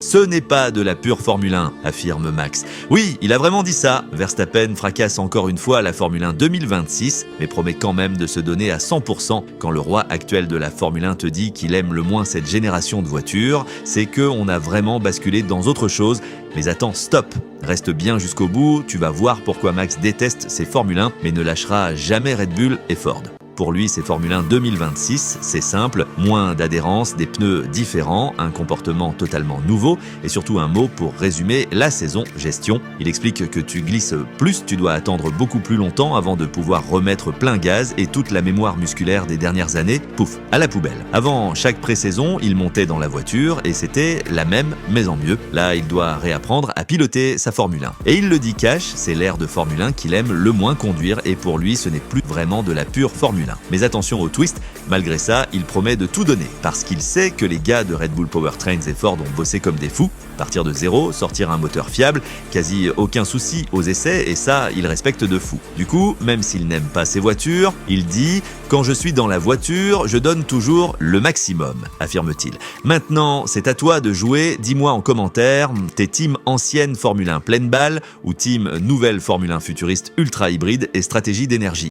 Ce n'est pas de la pure Formule 1, affirme Max. Oui, il a vraiment dit ça. Verstappen fracasse encore une fois la Formule 1 2026, mais promet quand même de se donner à 100%. Quand le roi actuel de la Formule 1 te dit qu'il aime le moins cette génération de voitures, c'est qu'on a vraiment basculé dans autre chose. Mais attends, stop! Reste bien jusqu'au bout, tu vas voir pourquoi Max déteste ces Formule 1, mais ne lâchera jamais Red Bull et Ford. Pour lui, c'est Formule 1 2026, c'est simple, moins d'adhérence, des pneus différents, un comportement totalement nouveau et surtout un mot pour résumer la saison gestion. Il explique que tu glisses plus, tu dois attendre beaucoup plus longtemps avant de pouvoir remettre plein gaz et toute la mémoire musculaire des dernières années, pouf, à la poubelle. Avant chaque pré-saison, il montait dans la voiture et c'était la même, mais en mieux. Là, il doit réapprendre à piloter sa Formule 1. Et il le dit cash, c'est l'ère de Formule 1 qu'il aime le moins conduire et pour lui, ce n'est plus vraiment de la pure Formule 1. Mais attention au twist, malgré ça, il promet de tout donner, parce qu'il sait que les gars de Red Bull Powertrains et Ford ont bossé comme des fous, partir de zéro, sortir un moteur fiable, quasi aucun souci aux essais, et ça, il respecte de fou. Du coup, même s'il n'aime pas ses voitures, il dit « Quand je suis dans la voiture, je donne toujours le maximum », affirme-t-il. Maintenant, c'est à toi de jouer, dis-moi en commentaire, t'es team ancienne Formule 1 pleine balle ou team nouvelle Formule 1 futuriste ultra hybride et stratégie d'énergie.